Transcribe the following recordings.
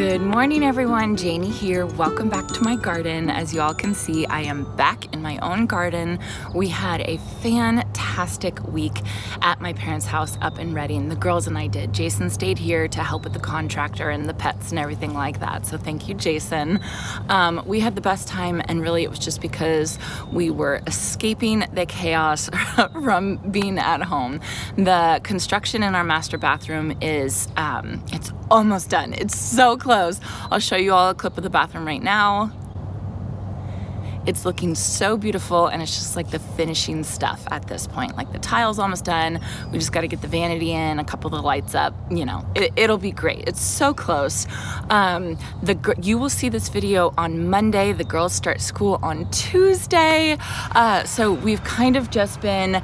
Good morning everyone, Janie here. Welcome back to my garden. As you all can see, I am back in my own garden. We had a fantastic week at my parents' house up in Redding. The girls and I did. Jason stayed here to help with the contractor and the pets and everything like that. So thank you, Jason. We had the best time, and really it was just because we were escaping the chaos from being at home. The construction in our master bathroom is, it's almost done. It's so close. I'll show you all a clip of the bathroom right now. It's looking so beautiful, and it's just like the finishing stuff at this point. Like the tile's almost done. We just got to get the vanity in, a couple of the lights up. You know, it'll be great. It's so close. You will see this video on Monday. The girls start school on Tuesday. So we've kind of just been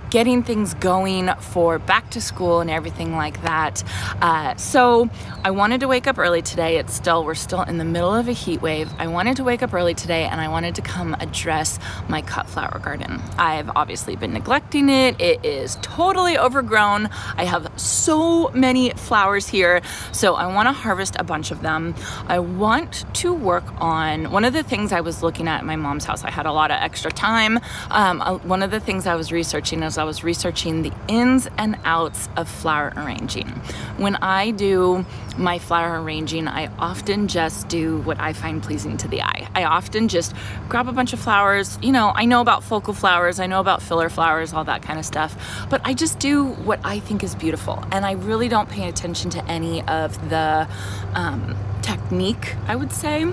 getting things going for back to school and everything like that. So I wanted to wake up early today. We're still in the middle of a heat wave. I wanted to wake up early today, and I wanted to come address my cut flower garden. I've obviously been neglecting it. It is totally overgrown. I have so many flowers here, so I want to harvest a bunch of them. I want to work on one of the things I was looking at my mom's house. I had a lot of extra time. One of the things I was researching is I was researching the ins and outs of flower arranging. When I do my flower arranging, I often just do what I find pleasing to the eye. I often just grab a bunch of flowers. You know, I know about focal flowers, I know about filler flowers, all that kind of stuff, but I just do what I think is beautiful, and I really don't pay attention to any of the technique, I would say.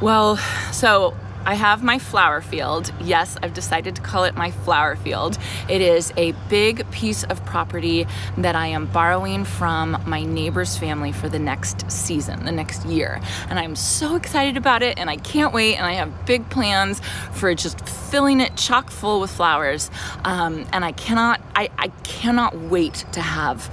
Well, so I have my flower field. Yes, I've decided to call it my flower field. It is a big piece of property that I am borrowing from my neighbor's family for the next season, the next year. And I'm so excited about it, and I can't wait, and I have big plans for just filling it chock full with flowers. And I cannot wait to have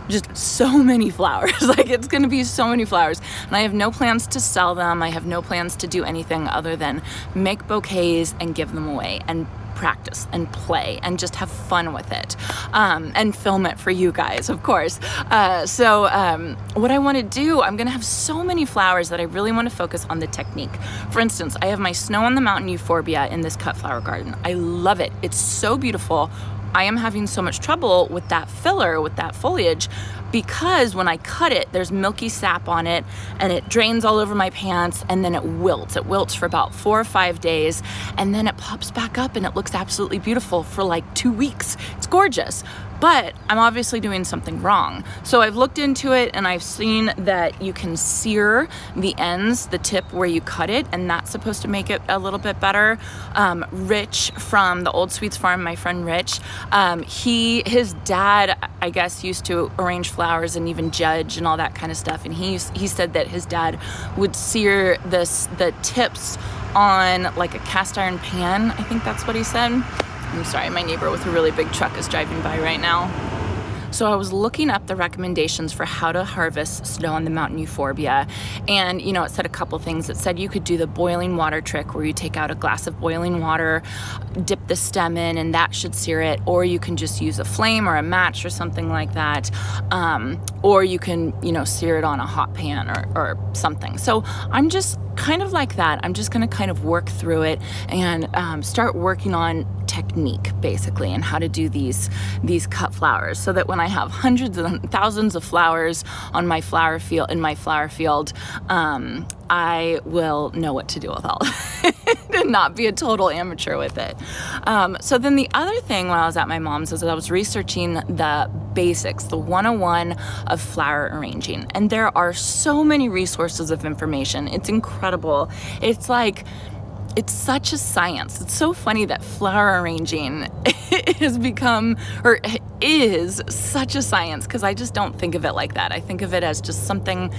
just so many flowers. Like, it's gonna be so many flowers, and I have no plans to sell them. I have no plans to do anything other than make bouquets and give them away and practice and play and just have fun with it, and film it for you guys, of course. What I want to do, I'm gonna have so many flowers that I really want to focus on the technique. For instance, I have my Snow on the Mountain euphorbia in this cut flower garden. I love it. It's so beautiful. I am having so much trouble with that filler, with that foliage, because when I cut it, there's milky sap on it, and it drains all over my pants, and then it wilts. It wilts for about 4 or 5 days, and then it pops back up, and it looks absolutely beautiful for like 2 weeks. It's gorgeous. But I'm obviously doing something wrong. So I've looked into it, and I've seen that you can sear the ends, the tip where you cut it, and that's supposed to make it a little bit better. Rich from the Old Sweets Farm, my friend Rich, his dad, I guess, used to arrange flowers and even judge and all that kind of stuff. And he said that his dad would sear the tips on like a cast iron pan. I think that's what he said. I'm sorry, my neighbor with a really big truck is driving by right now. So I was looking up the recommendations for how to harvest Snow on the Mountain euphorbia, and you know, it said a couple things. It said you could do the boiling water trick, where you take out a glass of boiling water, dip the stem in, and that should sear it, or you can just use a flame or a match or something like that, or you can, you know, sear it on a hot pan or something. So I'm just kind of like that. I'm just gonna kind of work through it and start working on technique, basically, and how to do these cut flowers, so that when I have hundreds and thousands of flowers on my flower field, I will know what to do with all of it and not be a total amateur with it. So then the other thing when I was at my mom's is that I was researching the basics, the 101 of flower arranging, and there are so many resources of information. It's incredible. It's like, it's such a science. It's so funny that flower arranging has become, or is such a science, because I just don't think of it like that. I think of it as just something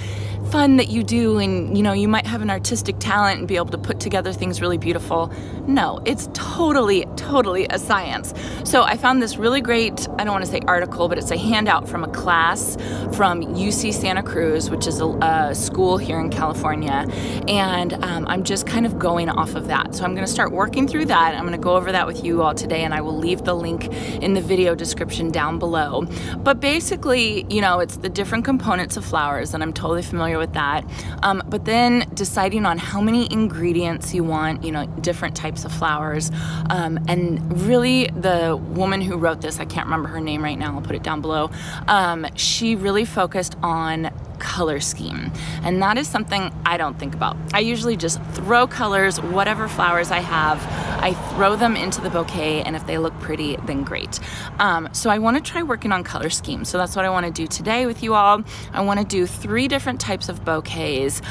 fun that you do, and you know, you might have an artistic talent and be able to put together things really beautiful. No, it's totally a science. So I found this really great, I don't want to say article, but it's a handout from a class from UC Santa Cruz, which is a school here in California, and I'm just kind of going off of of that. So I'm gonna start working through that. I'm gonna go over that with you all today, and I will leave the link in the video description down below. But basically, you know, it's the different components of flowers, and I'm totally familiar with that. But then deciding on how many ingredients you want, you know, different types of flowers. And really the woman who wrote this, I can't remember her name right now, I'll put it down below. She really focused on color scheme, and that is something I don't think about. I usually just throw colors, whatever flowers I have, I throw them into the bouquet, and if they look pretty, then great. So I want to try working on color scheme. So that's what I want to do today with you all. I want to do 3 different types of bouquets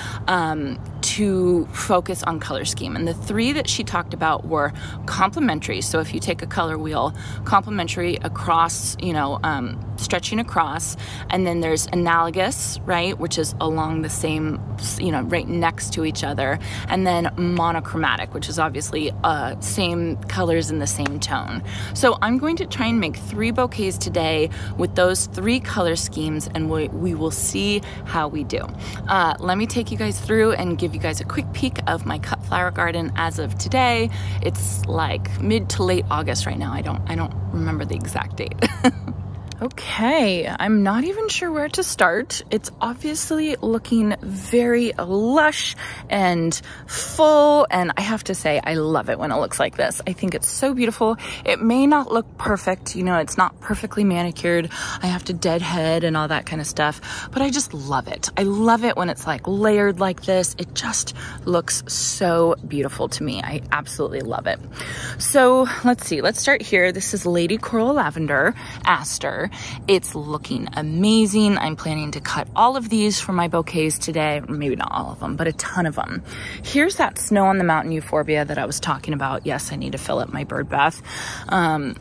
to focus on color scheme, and the 3 that she talked about were complementary. So if you take a color wheel, complementary across, you know, stretching across, and then there's analogous, right, which is along the same, you know, right next to each other, and then monochromatic, which is obviously same colors in the same tone. So I'm going to try and make 3 bouquets today with those 3 color schemes, and we will see how we do. Let me take you guys through and give you guys a quick peek of my cut flower garden as of today. It's like mid to late August right now. I don't remember the exact date. Okay, I'm not even sure where to start. It's obviously looking very lush and full, and I have to say, I love it when it looks like this. I think it's so beautiful. It may not look perfect, you know, it's not perfectly manicured. I have to deadhead and all that kind of stuff, but I just love it. I love it when it's like layered like this. It just looks so beautiful to me. I absolutely love it. So let's see, let's start here. This is Lady Coral Lavender, Aster. It's looking amazing. I'm planning to cut all of these for my bouquets today. Maybe not all of them, but a ton of them. Here's that Snow on the Mountain Euphorbia that I was talking about. Yes, I need to fill up my bird bath.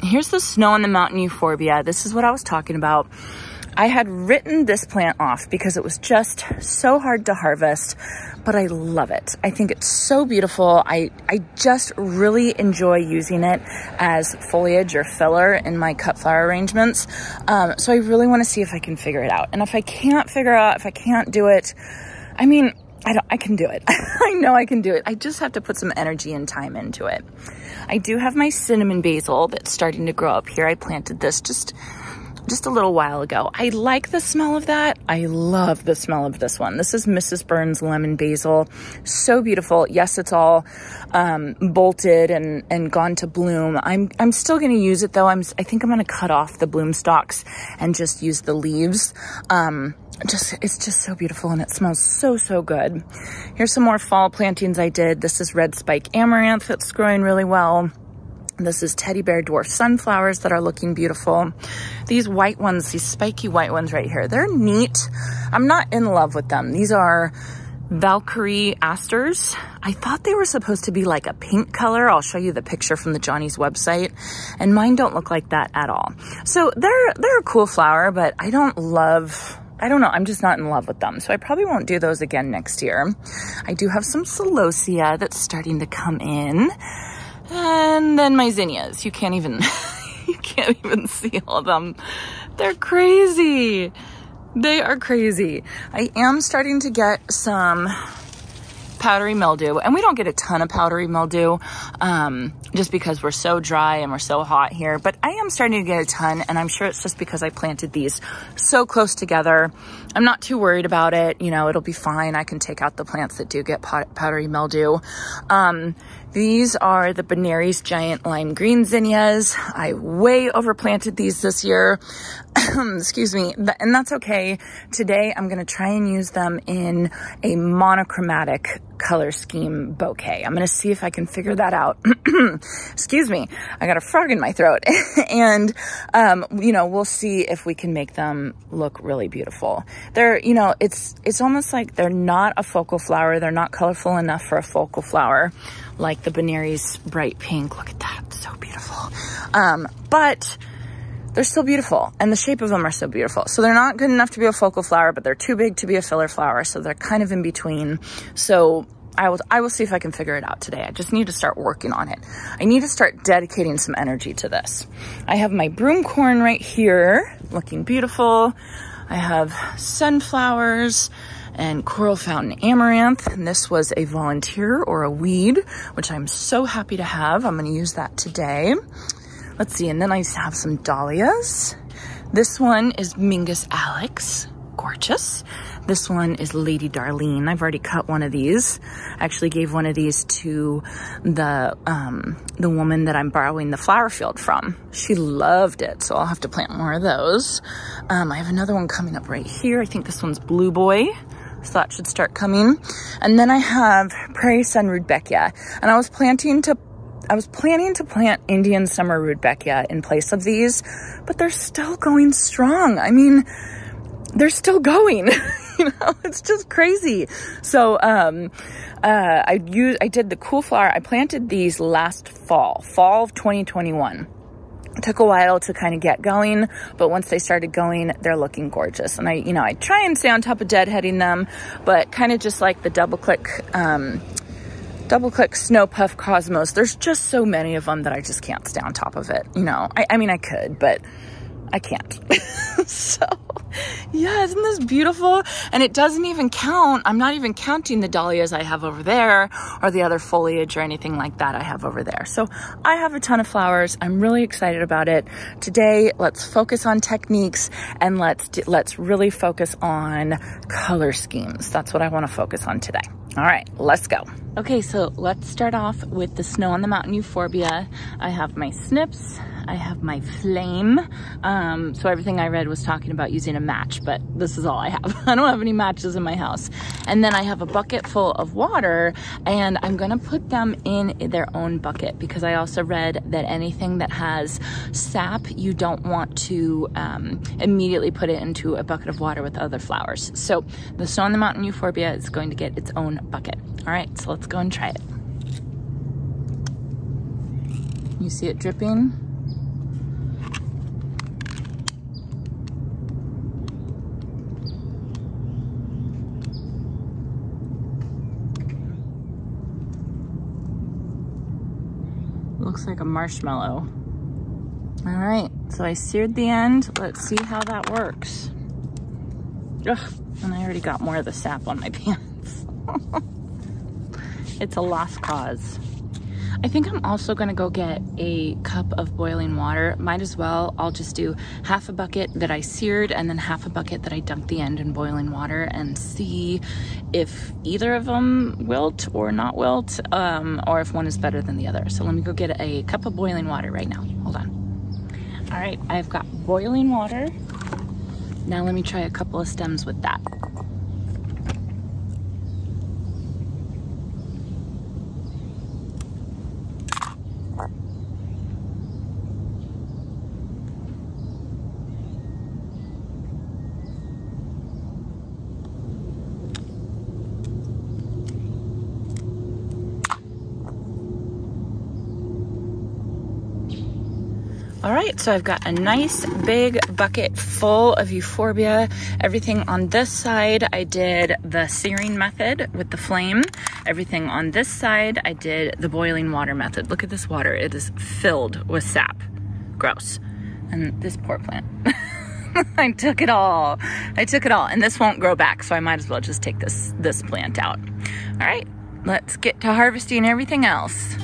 Here's the Snow on the Mountain Euphorbia. This is what I was talking about. I had written this plant off because it was just so hard to harvest, but I love it. I think it's so beautiful. I just really enjoy using it as foliage or filler in my cut flower arrangements. So I really want to see if I can figure it out. And if I can't figure out, if I can't do it, I mean, I can do it. I know I can do it. I just have to put some energy and time into it. I do have my cinnamon basil that's starting to grow up here. I planted this just a little while ago. I like the smell of that. I love the smell of this one. This is Mrs. Burns Lemon Basil. So beautiful. Yes, it's all bolted and gone to bloom. I'm still going to use it though. I think I'm going to cut off the bloom stalks and just use the leaves. It's just so beautiful, and it smells so good. Here's some more fall plantings I did. This is red spike amaranth that's growing really well. This is teddy bear dwarf sunflowers that are looking beautiful. These white ones, these spiky white ones right here, they're neat. I'm not in love with them. These are Valkyrie asters. I thought they were supposed to be like a pink color. I'll show you the picture from the Johnny's website, and mine don't look like that at all. So they're a cool flower, but I don't know, I'm just not in love with them. So I probably won't do those again next year. I do have some celosia that's starting to come in. And then my zinnias, you can't even see all of them. They're crazy. They are crazy. I am starting to get some powdery mildew, and we don't get a ton of powdery mildew just because we're so dry and we're so hot here, but I am starting to get a ton, and I'm sure it's just because I planted these so close together. I'm not too worried about it. You know, it'll be fine. I can take out the plants that do get powdery mildew. These are the Benary's giant lime green zinnias. I way overplanted these this year. Excuse me, and that's okay. Today I'm going to try and use them in a monochromatic color scheme bouquet. I'm going to see if I can figure that out. Excuse me, I got a frog in my throat. And you know, we'll see if we can make them look really beautiful. They're, you know, it's almost like they're not a focal flower. They're not colorful enough for a focal flower, like the Benary's bright pink. Look at that, so beautiful. But they're still beautiful, and the shape of them are so beautiful. So they're not good enough to be a focal flower, but they're too big to be a filler flower. So they're kind of in between. So I will see if I can figure it out today. I just need to start working on it. I need to start dedicating some energy to this. I have my broomcorn right here, looking beautiful. I have sunflowers, and Coral Fountain Amaranth. And this was a volunteer or a weed, which I'm so happy to have. I'm gonna use that today. Let's see, and then I have some dahlias. This one is Mingus Alex, gorgeous. This one is Lady Darlene. I've already cut one of these. I actually gave one of these to the woman that I'm borrowing the flower field from. She loved it, so I'll have to plant more of those. I have another one coming up right here. I think this one's Blue Boy, so that should start coming. And then I have Prairie Sun Rudbeckia, and I was planning to plant Indian Summer Rudbeckia in place of these, but they're still going strong. I mean, they're still going. You know, it's just crazy. So I did the cool flower. I planted these last fall of 2021. It took a while to kind of get going, but once they started going, they're looking gorgeous. And I try and stay on top of deadheading them, but kind of just like the double click Snow Puff Cosmos, there's just so many of them that I just can't stay on top of it. You know, I mean, I could, but I can't. So yeah, isn't this beautiful? And it doesn't even count. I'm not even counting the dahlias I have over there or the other foliage or anything like that I have over there. So I have a ton of flowers. I'm really excited about it. Today, let's focus on techniques and let's really focus on color schemes. That's what I want to focus on today. All right, let's go. Okay, so let's start off with the Snow on the Mountain Euphorbia. I have my snips, I have my flame. So everything I read was talking about using a match, but this is all I have. I don't have any matches in my house. And then I have a bucket full of water, and I'm gonna put them in their own bucket because I also read that anything that has sap, you don't want to immediately put it into a bucket of water with other flowers. So the Snow on the Mountain Euphorbia is going to get its own bucket. All right, so let's go and try it. You see it dripping? Looks like a marshmallow. All right, so I seared the end. Let's see how that works. Ugh, and I already got more of the sap on my pants. It's a lost cause. I think I'm also gonna go get a cup of boiling water. Might as well, I'll just do half a bucket that I seared and then half a bucket that I dunked the end in boiling water and see if either of them wilt or not wilt, or if one is better than the other. So let me go get a cup of boiling water right now. Hold on. All right, I've got boiling water. Now let me try a couple of stems with that. All right, so I've got a nice big bucket full of euphorbia. Everything on this side, I did the searing method with the flame. Everything on this side, I did the boiling water method. Look at this water, it is filled with sap. Gross. And this poor plant. I took it all. And this won't grow back, so I might as well just take this plant out. All right, let's get to harvesting everything else.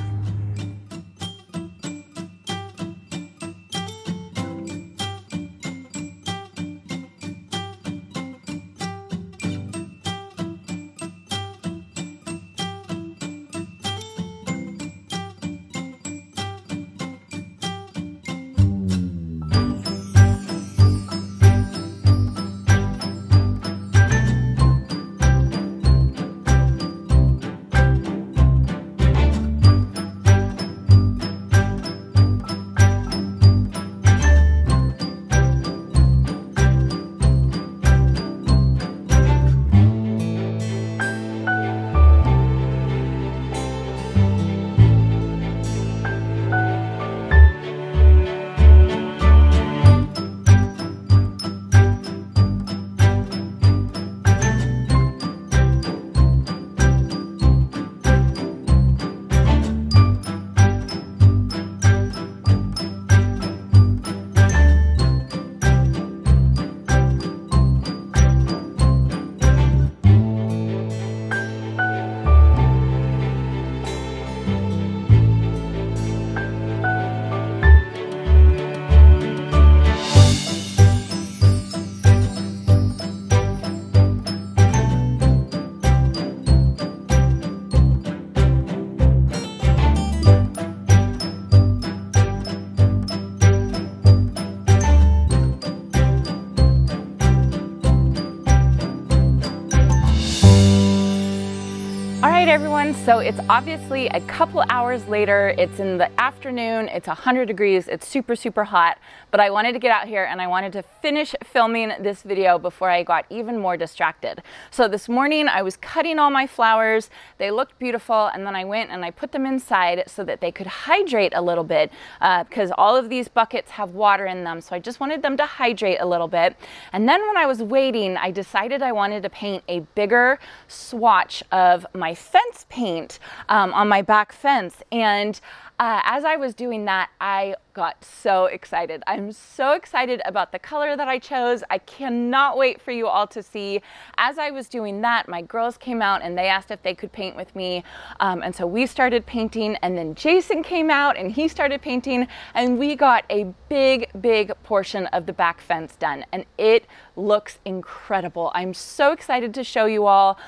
Hey everyone, so it's obviously a couple hours later, it's in the afternoon, it's 100 degrees, it's super, super hot, but I wanted to get out here and I wanted to finish filming this video before I got even more distracted. So this morning I was cutting all my flowers, they looked beautiful, and then I went and I put them inside so that they could hydrate a little bit because all of these buckets have water in them, so I just wanted them to hydrate a little bit. And then when I was waiting, I decided I wanted to paint a bigger swatch of my fence paint on my back fence, and as I was doing that, I got so excited. I'm so excited about the color that I chose. I cannot wait for you all to see. As I was doing that, my girls came out and they asked if they could paint with me, and so we started painting, and then Jason came out and he started painting, and we got a big portion of the back fence done, and it looks incredible. I'm so excited to show you all.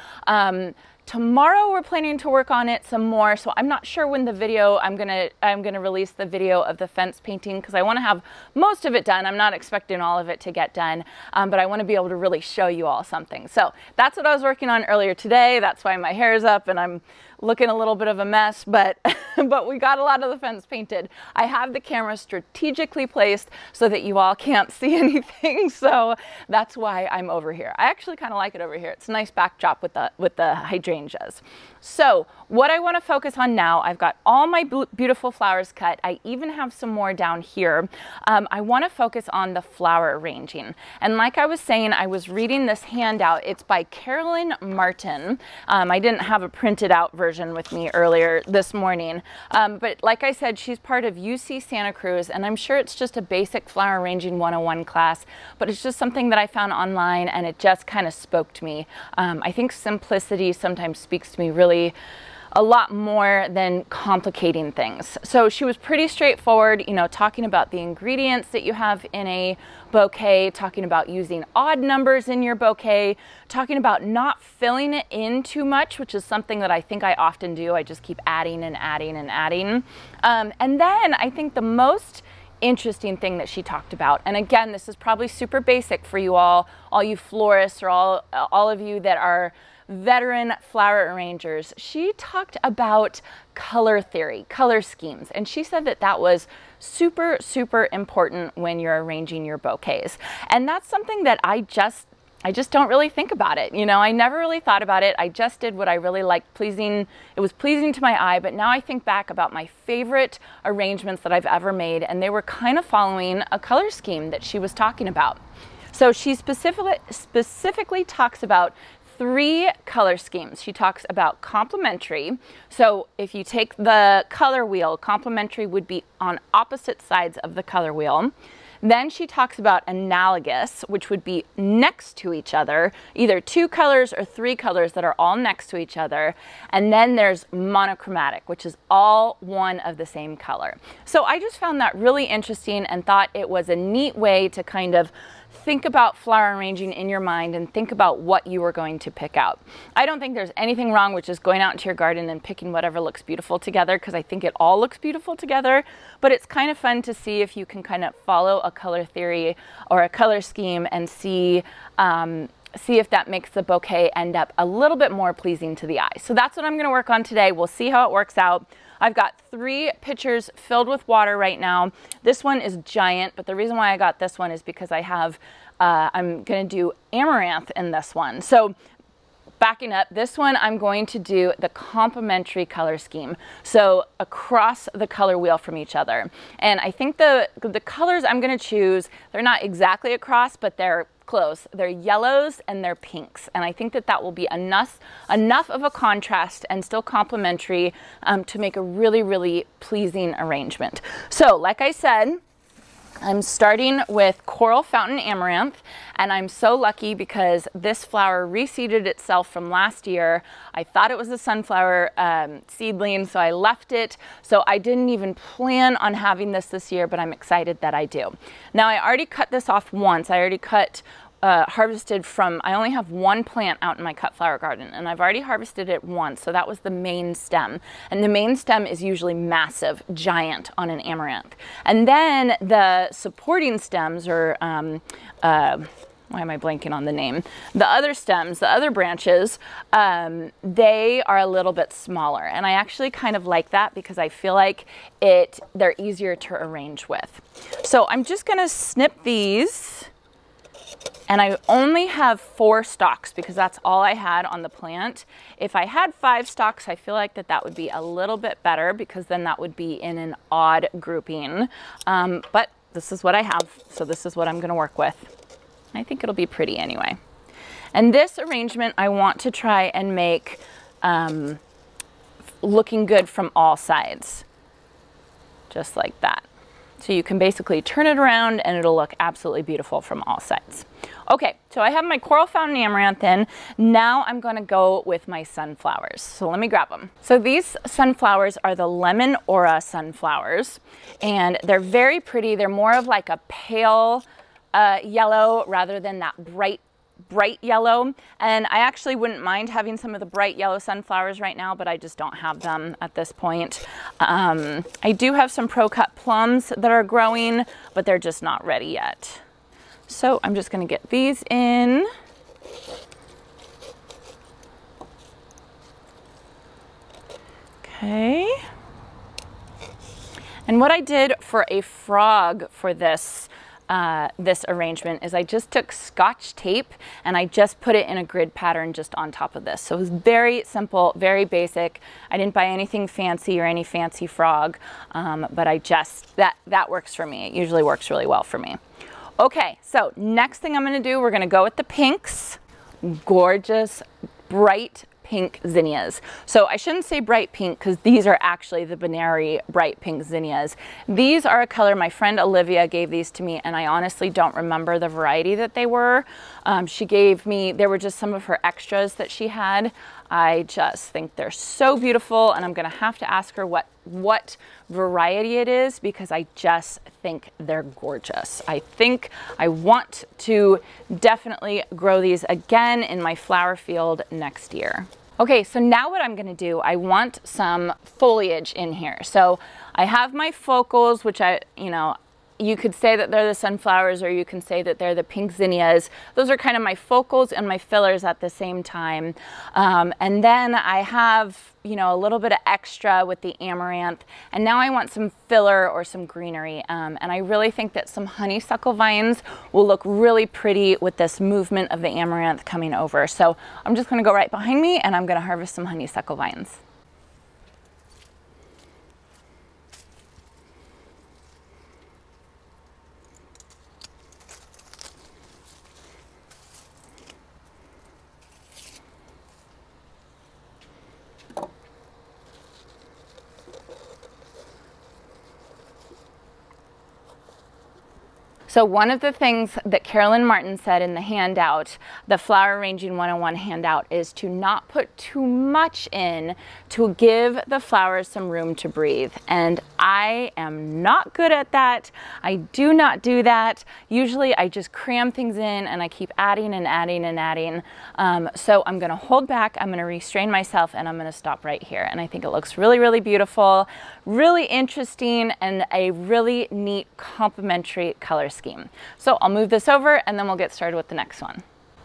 Tomorrow we're planning to work on it some more, so I'm not sure when the video I'm gonna release the video of the fence painting, because I want to have most of it done. I'm not expecting all of it to get done, but I want to be able to really show you all something. So that's what I was working on earlier today. That's why my hair is up and I'm looking a little bit of a mess, but but we got a lot of the fence painted. I have the camera strategically placed so that you all can't see anything, so that's why I'm over here. I actually kind of like it over here. It's a nice backdrop with the hydrangeas. So what I want to focus on now, I've got all my beautiful flowers cut. I even have some more down here. I want to focus on the flower arranging. And like I was saying, I was reading this handout. It's by Carolyn Martin. I didn't have a printed out version with me earlier this morning. But like I said, she's part of UC Santa Cruz, and I'm sure it's just a basic flower arranging 101 class, but it's just something that I found online and it just kind of spoke to me. I think simplicity sometimes speaks to me really a lot more than complicating things. So she was pretty straightforward, you know, talking about the ingredients that you have in a bouquet, talking about using odd numbers in your bouquet, talking about not filling it in too much, which is something that I think I often do. I just keep adding and adding and adding. And then I think the most interesting thing that she talked about, and again, this is probably super basic for you all you florists or all of you that are veteran flower arrangers, she talked about color theory, color schemes, and she said that that was super important when you're arranging your bouquets. And that's something that I just don't really think about it. You know, I never really thought about it. I just did what I really liked, it was pleasing to my eye, but now I think back about my favorite arrangements that I've ever made, and they were kind of following a color scheme that she was talking about. So she specifically talks about 3 color schemes. She talks about complementary. So if you take the color wheel, complementary would be on opposite sides of the color wheel. Then she talks about analogous, which would be next to each other, either 2 colors or 3 colors that are all next to each other. And then there's monochromatic, which is all one of the same color. So I just found that really interesting and thought it was a neat way to kind of think about flower arranging in your mind and think about what you are going to pick out. I don't think there's anything wrong with just going out into your garden and picking whatever looks beautiful together, because I think it all looks beautiful together, but it's kind of fun to see if you can kind of follow a color theory or a color scheme and see if that makes the bouquet end up a little bit more pleasing to the eye. So that's what I'm going to work on today. We'll see how it works out. I've got 3 pitchers filled with water right now. This one is giant, but the reason why I got this one is because I have, I'm going to do amaranth in this one. So backing up, this one I'm going to do the complementary color scheme. So across the color wheel from each other. And I think the colors I'm going to choose, they're not exactly across, but they're close. They're yellows and they're pinks, and I think that that will be enough of a contrast and still complementary to make a really pleasing arrangement. So like I said, I'm starting with Coral Fountain Amaranth, and I'm so lucky because this flower reseeded itself from last year. I thought it was a sunflower seedling, so I left it. So I didn't even plan on having this year, but I'm excited that I do. Now I already cut this off once. I already harvested from, I only have 1 plant out in my cut flower garden, and I've already harvested it once, so that was the main stem. And the main stem is usually massive, giant on an amaranth. And then the supporting stems, or why am I blanking on the name? The other stems, the other branches, they are a little bit smaller. And I actually kind of like that because I feel like they're easier to arrange with. So I'm just gonna snip these. And I only have 4 stalks because that's all I had on the plant. If I had 5 stalks, I feel like that would be a little bit better because then that would be in an odd grouping. But this is what I have, so this is what I'm gonna work with. I think it'll be pretty anyway. And this arrangement I want to try and make looking good from all sides, just like that. So you can basically turn it around and it'll look absolutely beautiful from all sides. Okay, so I have my Coral Fountain Amaranth in. Now I'm gonna go with my sunflowers. So let me grab them. So these sunflowers are the Lemon Aura sunflowers, and they're very pretty. They're more of like a pale yellow rather than that bright yellow. And I actually wouldn't mind having some of the bright yellow sunflowers right now, but I just don't have them at this point. I do have some pro-cut plums that are growing, but they're just not ready yet. So I'm just gonna get these in. Okay. And what I did for a frog for this arrangement is I just took Scotch tape and I just put it in a grid pattern just on top of this. So it was very simple, very basic. I didn't buy anything fancy or any fancy frog, but that works for me. It usually works really well for me. Okay, so next thing I'm gonna do, we're gonna go with the pinks. Gorgeous, bright pink zinnias. So I shouldn't say bright pink because these are actually the binary bright pink zinnias. These are a color, my friend Olivia gave these to me, and I honestly don't remember the variety that they were. She gave me, they were just some of her extras that she had. I just think they're so beautiful, and I'm gonna have to ask her what variety it is because I just think they're gorgeous. I think I want to definitely grow these again in my flower field next year. Okay, so now what I'm gonna do, I want some foliage in here. So I have my focals, which you could say that they're the sunflowers or you can say that they're the pink zinnias. Those are kind of my focals and my fillers at the same time. And then I have, a little bit of extra with the amaranth. And now I want some filler or some greenery. And I really think that some honeysuckle vines will look really pretty with this movement of the amaranth coming over. So I'm just gonna go right behind me and I'm gonna harvest some honeysuckle vines. So one of the things that Carolyn Martin said in the handout, the Flower Arranging 101 handout, is to not put too much in to give the flowers some room to breathe. And I am not good at that. I do not do that. Usually I just cram things in and I keep adding and adding and adding. So I'm gonna hold back, I'm gonna restrain myself, and I'm gonna stop right here. And I think it looks really, really beautiful, really interesting, and a really neat complementary color scheme. So I'll move this over and then we'll get started with the next one.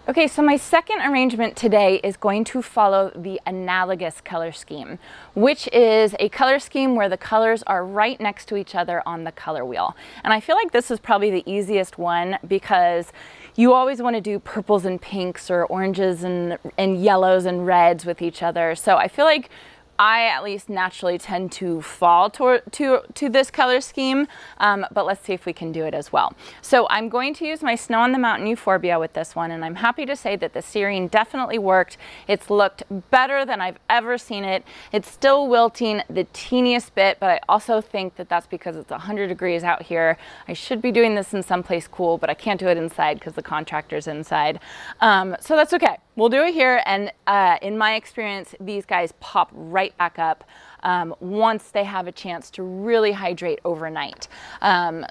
Okay, so my second arrangement today is going to follow the analogous color scheme, which is a color scheme where the colors are right next to each other on the color wheel. And I feel like this is probably the easiest one because you always want to do purples and pinks or oranges and yellows and reds with each other. So I feel like I at least naturally tend to fall to this color scheme, but let's see if we can do it as well. So I'm going to use my Snow on the Mountain Euphorbia with this one, and I'm happy to say that the serine definitely worked. It's looked better than I've ever seen it. It's still wilting the teeniest bit, but I also think that that's because it's 100 degrees out here. I should be doing this in someplace cool, but I can't do it inside because the contractor's inside. So that's okay. We'll do it here, and in my experience, these guys pop right back up once they have a chance to really hydrate overnight.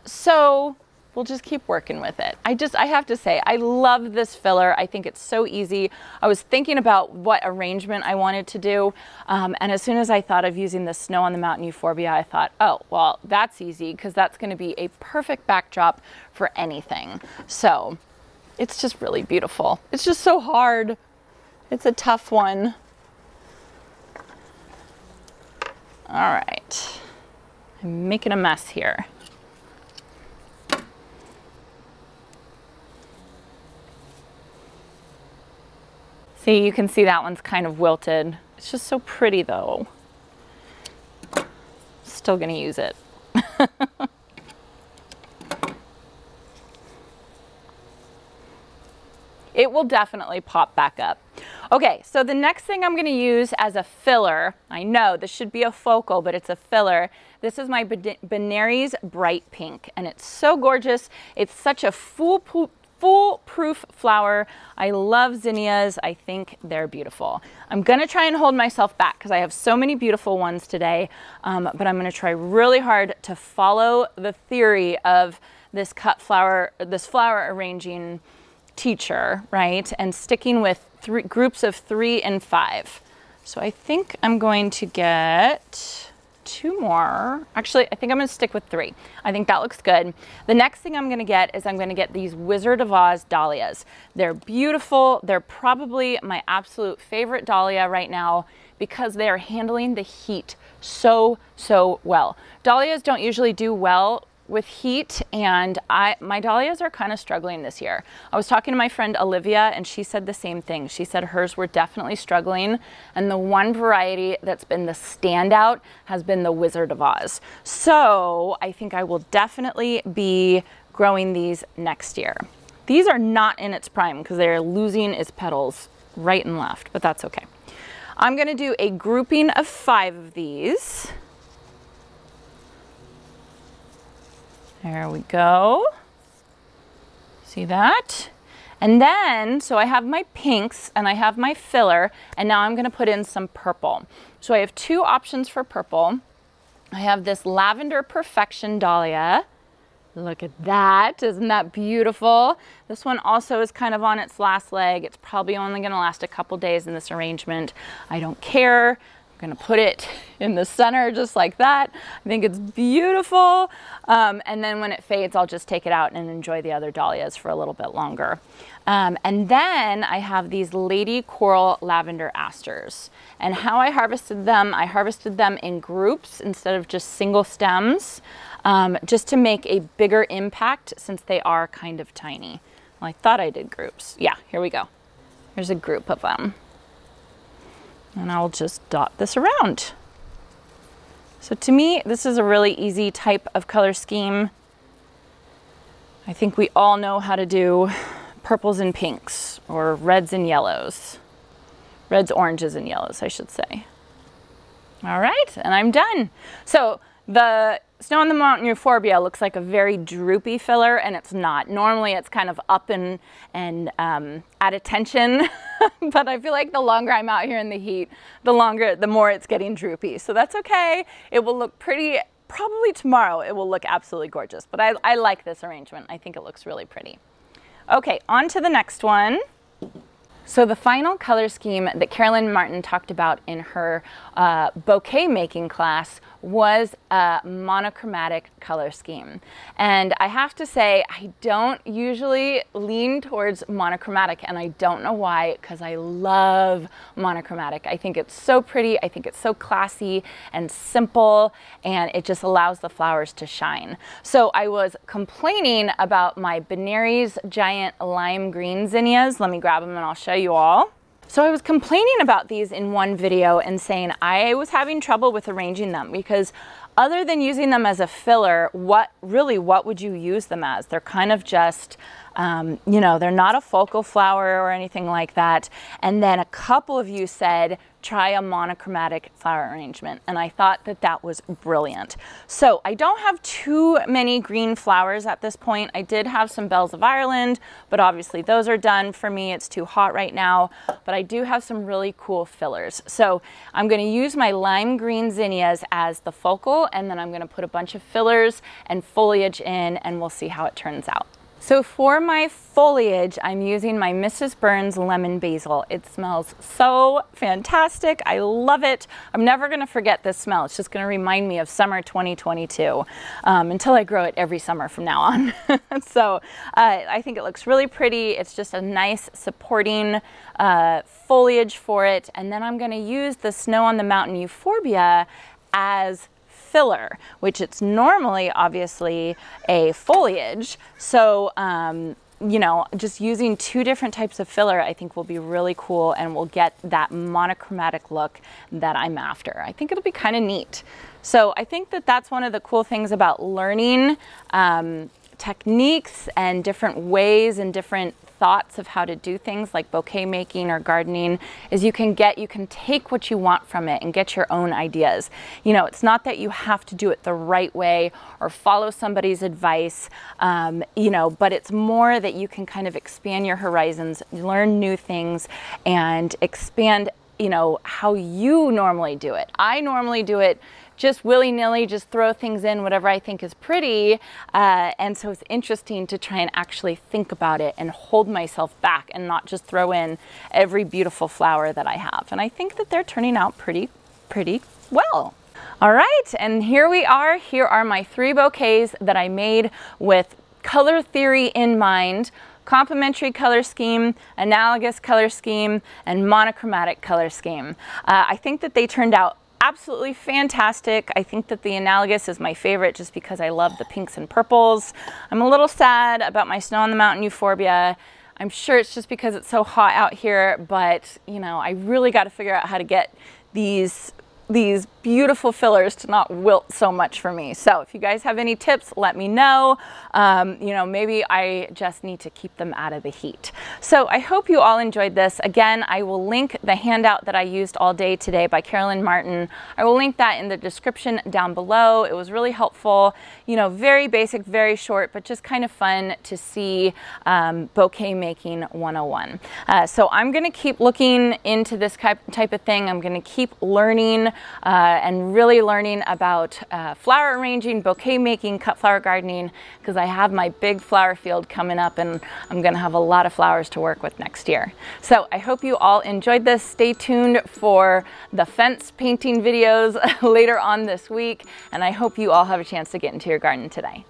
So we'll just keep working with it. I have to say, I love this filler. I think it's so easy. I was thinking about what arrangement I wanted to do, and as soon as I thought of using the Snow on the Mountain Euphorbia, I thought, oh, well, that's easy because that's going to be a perfect backdrop for anything. So It's just really beautiful. It's just so hard. It's a tough one. All right, I'm making a mess here. See, you can see that one's kind of wilted. It's just so pretty though. Still gonna use it. It will definitely pop back up. Okay, so the next thing I'm gonna use as a filler, I know this should be a focal, but it's a filler. This is my Benary's Bright Pink, and it's so gorgeous. It's such a foolproof flower. I love zinnias. I think they're beautiful. I'm gonna try and hold myself back because I have so many beautiful ones today, but I'm gonna try really hard to follow the theory of this cut flower, this flower arranging teacher, right? And sticking with groups of 3 and 5. So I think I'm going to get 2 more. Actually, I think I'm gonna stick with 3. I think that looks good. The next thing I'm gonna get is I'm gonna get these Wizard of Oz dahlias. They're beautiful. They're probably my absolute favorite dahlia right now because they are handling the heat so well. Dahlias don't usually do well with heat, and my dahlias are kind of struggling this year. I was talking to my friend Olivia, and she said the same thing. She said hers were definitely struggling, and the one variety that's been the standout has been the Wizard of Oz. So I think I will definitely be growing these next year. These are not in its prime because they're losing its petals right and left, but that's okay. I'm gonna do a grouping of 5 of these. There we go. See that? And then, so I have my pinks and I have my filler, and now I'm gonna put in some purple. So I have 2 options for purple. I have this Lavender Perfection Dahlia. Look at that, isn't that beautiful? This one also is kind of on its last leg. It's probably only gonna last a couple days in this arrangement. I don't care. I'm gonna put it in the center just like that. I think it's beautiful. And then when it fades, I'll just take it out and enjoy the other dahlias for a little bit longer. And then I have these Lady Coral Lavender Asters. And how I harvested them in groups instead of just single stems, just to make a bigger impact since they are kind of tiny. Well, I thought I did groups. Yeah, here we go. Here's a group of them. And I'll just dot this around. So to me, this is a really easy type of color scheme. I think we all know how to do purples and pinks, or reds and yellows. Reds, oranges, and yellows, I should say. All right, and I'm done. So the Snow on the Mountain Euphorbia looks like a very droopy filler, and it's not. Normally it's kind of up and at attention, but I feel like the longer I'm out here in the heat, the more it's getting droopy. So that's okay. It will look pretty, probably tomorrow it will look absolutely gorgeous, but I like this arrangement. I think it looks really pretty. Okay, on to the next one. So the final color scheme that Carolyn Martin talked about in her bouquet making class was a monochromatic color scheme. And I have to say, I don't usually lean towards monochromatic, and I don't know why, because I love monochromatic. I think it's so pretty, I think it's so classy and simple, and it just allows the flowers to shine. So I was complaining about my Benary's giant lime green zinnias. Let me grab them and I'll show you all. So I was complaining about these in one video and saying I was having trouble with arranging them because other than using them as a filler, what would you use them as? They're kind of just, you know, they're not a focal flower or anything like that. And then a couple of you said, try a monochromatic flower arrangement. And I thought that that was brilliant. So I don't have too many green flowers at this point. I did have some Bells of Ireland, but obviously those are done for me. It's too hot right now, but I do have some really cool fillers. So I'm gonna use my lime green zinnias as the focal, and then I'm gonna put a bunch of fillers and foliage in, and we'll see how it turns out. So for my foliage, I'm using my Mrs. Burns Lemon Basil. It smells so fantastic. I love it. I'm never gonna forget this smell. It's just gonna remind me of summer 2022 until I grow it every summer from now on. So I think it looks really pretty. It's just a nice supporting foliage for it. And then I'm gonna use the Snow on the Mountain Euphorbia as filler, which it's normally obviously a foliage. So, you know, just using two different types of filler I think will be really cool and will get that monochromatic look that I'm after. I think it'll be kind of neat. So I think that that's one of the cool things about learning techniques and different ways and different thoughts of how to do things like bouquet making or gardening is you can take what you want from it and get your own ideas. You know, it's not that you have to do it the right way or follow somebody's advice, you know, but it's more that you can kind of expand your horizons, learn new things, and expand, you know, how you normally do it. I normally do it just willy-nilly, just throw things in, whatever I think is pretty. And so it's interesting to try and actually think about it and hold myself back and not just throw in every beautiful flower that I have. And I think that they're turning out pretty well. All right, and here we are. Here are my 3 bouquets that I made with color theory in mind: complementary color scheme, analogous color scheme, and monochromatic color scheme. I think that they turned out absolutely fantastic. I think that the analogous is my favorite just because I love the pinks and purples. I'm a little sad about my Snow on the Mountain Euphorbia. I'm sure it's just because it's so hot out here, but you know, I really got to figure out how to get these beautiful fillers to not wilt so much for me. So if you guys have any tips, let me know. You know, maybe I just need to keep them out of the heat. So I hope you all enjoyed this. Again, I will link the handout that I used all day today by Helen Mirren. I will link that in the description down below. It was really helpful. You know, very basic, very short, but just kind of fun to see bouquet making 101. So I'm gonna keep looking into this type of thing. I'm gonna keep learning and really learning about flower arranging, bouquet making, cut flower gardening, because I have my big flower field coming up and I'm gonna have a lot of flowers to work with next year. So I hope you all enjoyed this. Stay tuned for the fence painting videos later on this week, and I hope you all have a chance to get into your garden today.